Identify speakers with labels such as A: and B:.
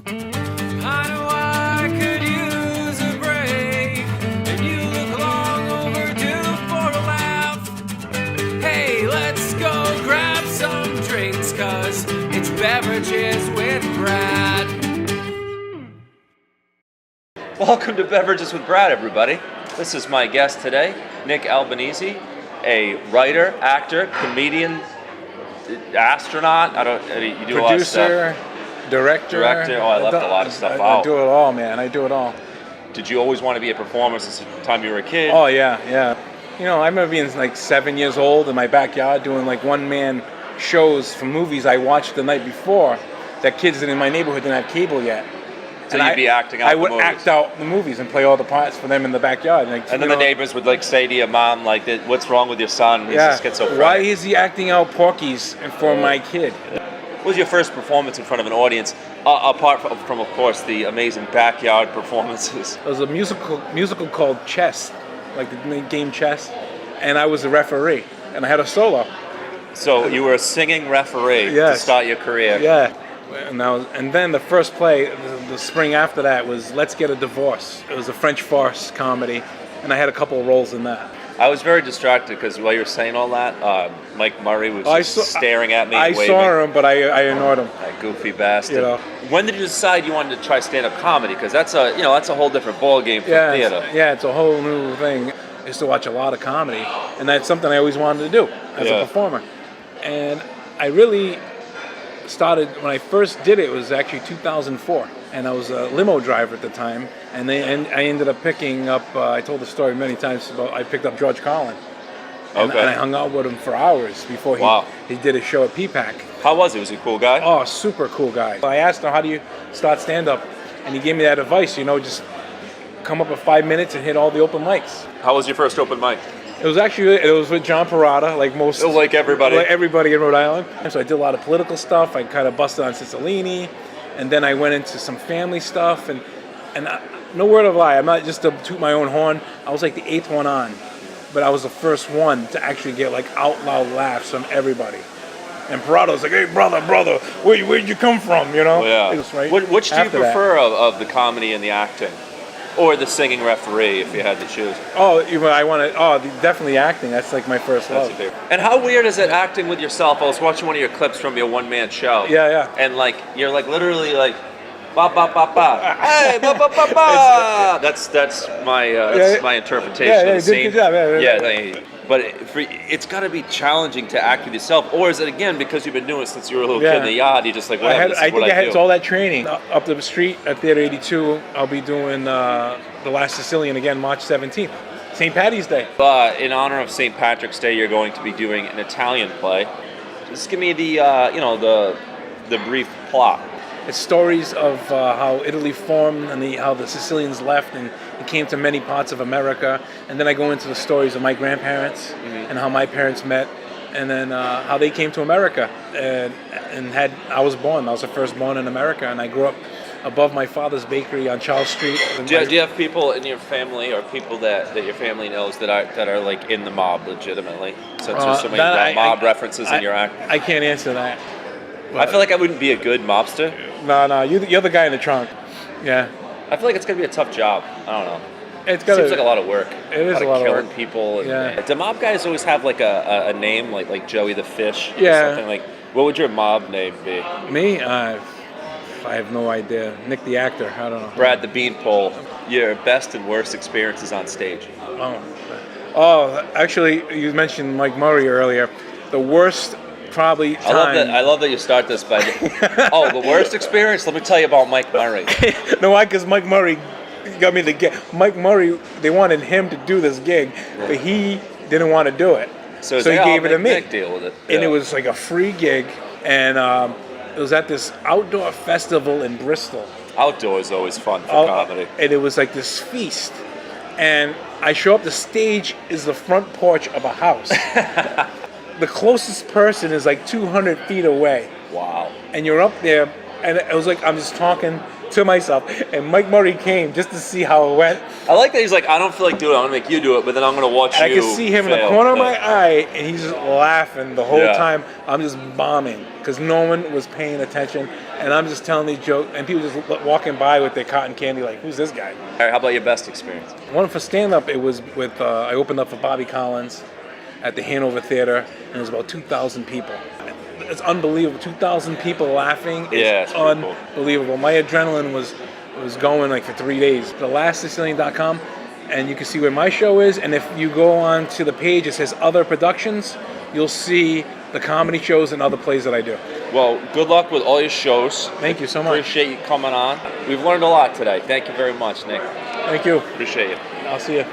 A: I know I could use a break, and you look long overdue for a laugh. Hey, let's go grab some drinks, 'cause it's Beverages with Brad.
B: Welcome to Beverages with Brad, everybody. This is my guest today, Nick Albanese, a writer, actor, comedian, astronaut. You do a lot of stuff.
C: Producer, director.
B: Oh, I left a lot of stuff
C: I
B: out.
C: do it all, man. I do it all.
B: Did you always want to be a performer since the time you were a kid?
C: Oh, yeah. You know, I remember being like 7 years old in my backyard doing like one-man shows for movies I watched the night before that kids in my neighborhood didn't have cable yet.
B: So you'd be acting out
C: I
B: the
C: would
B: movies.
C: act out the movies and play all the parts for them in the backyard.
B: And then the neighbors would like say to your mom, like, "What's wrong with your son? He's just schizophrenic."
C: Why is he acting out Porky's for my kid?
B: What was your first performance in front of an audience, apart from, of course, the amazing backyard performances?
C: It was a musical called Chess, like the game Chess, and I was the referee, and I had a solo.
B: So you were a singing referee to start your career.
C: Yeah. And then the first play, the spring after that, was Let's Get a Divorce. It was a French farce comedy, and I had a couple of roles in that.
B: I was very distracted because while you were saying all that, Mike Murray was staring at me.
C: I
B: waving.
C: saw him, but I ignored him.
B: That goofy bastard.
C: You know.
B: When did you decide you wanted to try stand-up comedy? Because that's a whole different ball game from theater.
C: It's a whole new thing. I used to watch a lot of comedy, and that's something I always wanted to do as a performer. And I really started, when I first did it was actually 2004, and I was a limo driver at the time, and I ended up picking up, I told the story many times, about I picked up George Carlin, and I hung out with him for hours before he did a show at P-PAC.
B: How was he? Was he a cool guy?
C: Oh, super cool guy. I asked him, how do you start stand-up? And he gave me that advice, just come up with 5 minutes and hit all the open mics.
B: How was your first open mic?
C: It was with John Parada, like everybody in Rhode Island. And so I did a lot of political stuff. I kind of busted on Sicilian, and then I went into some family stuff. And no word of lie, I'm not just to toot my own horn. I was like the 8th one on, but I was the first one to actually get like out loud laughs from everybody. And Parada was like, "Hey, brother, where'd you come from?"
B: Yeah.
C: It was right.
B: Which do you prefer of the comedy and the acting? Or the singing referee, if you had to choose.
C: Definitely acting. That's like my first love.
B: And how weird is it acting with yourself? I was watching one of your clips from your one-man show.
C: Yeah.
B: And like you're like literally like, ba ba ba ba, hey ba ba ba ba. That's my interpretation of the scene.
C: Good job.
B: Yeah. But it's got to be challenging to act with yourself, or is it again because you've been doing it since you were a little kid in the yard? You just like whatever.
C: I think I had all that training up the street at Theater 82. I'll be doing The Last Sicilian again, March 17th, St. Patty's Day.
B: In honor of St. Patrick's Day, you're going to be doing an Italian play. Just give me the brief plot.
C: It's stories of how Italy formed and how the Sicilians left and it came to many parts of America. And then I go into the stories of my grandparents and how my parents met, and then how they came to America. I was the first born in America, and I grew up above my father's bakery on Charles Street.
B: Do you have people in your family or people that your family knows that are like in the mob legitimately? Since there's so many mob references in your act.
C: I can't answer that.
B: I feel like I wouldn't be a good mobster.
C: No, you're the guy in the trunk. Yeah.
B: I feel like it's gonna be a tough job. I don't know.
C: It
B: seems like a lot of work.
C: It is a lot of
B: killing
C: work.
B: people.
C: Yeah.
B: Do mob guys always have like a name like Joey the Fish?
C: Yeah.
B: Or something like. What would your mob name be?
C: Me? I have no idea. Nick the actor. I don't know.
B: Brad the Beanpole. Your best and worst experiences on stage.
C: Oh, actually, you mentioned Mike Murray earlier. The worst. Probably time.
B: I love that you start this by the worst experience. Let me tell you about Mike Murray.
C: No, why? Because Mike Murray got me the gig. Mike Murray, they wanted him to do this gig, but he didn't want to do it. So he gave it to me.
B: Deal with it.
C: And it was like a free gig, and it was at this outdoor festival in Bristol.
B: Outdoor is always fun for comedy.
C: And it was like this feast. And I show up, the stage is the front porch of a house. The closest person is like 200 feet away.
B: Wow.
C: And you're up there, and it was like I'm just talking to myself. And Mike Murray came just to see how it went.
B: I like that he's like, I don't feel like doing it. I'm gonna make you do it, but then I'm gonna watch
C: And
B: you.
C: I can see him in the
B: fail.
C: corner of my eye, and he's just laughing the whole
B: Yeah.
C: time. I'm just bombing because no one was paying attention, and I'm just telling these jokes, and people just walking by with their cotton candy, like, "Who's this guy?"
B: All right, how about your best experience?
C: One for stand-up, it was with I opened up for Bobby Collins at the Hanover Theater, and it was about 2,000 people. It's unbelievable. 2,000 people laughing is
B: Yeah, it's pretty cool.
C: unbelievable. My adrenaline was going like for 3 days. TheLastSicilian.com, and you can see where my show is. And if you go on to the page, it says other productions. You'll see the comedy shows and other plays that I do.
B: Well, good luck with all your shows.
C: Thank you so much.
B: Appreciate you coming on. We've learned a lot today. Thank you very much, Nick.
C: Thank you.
B: Appreciate you.
C: I'll see you.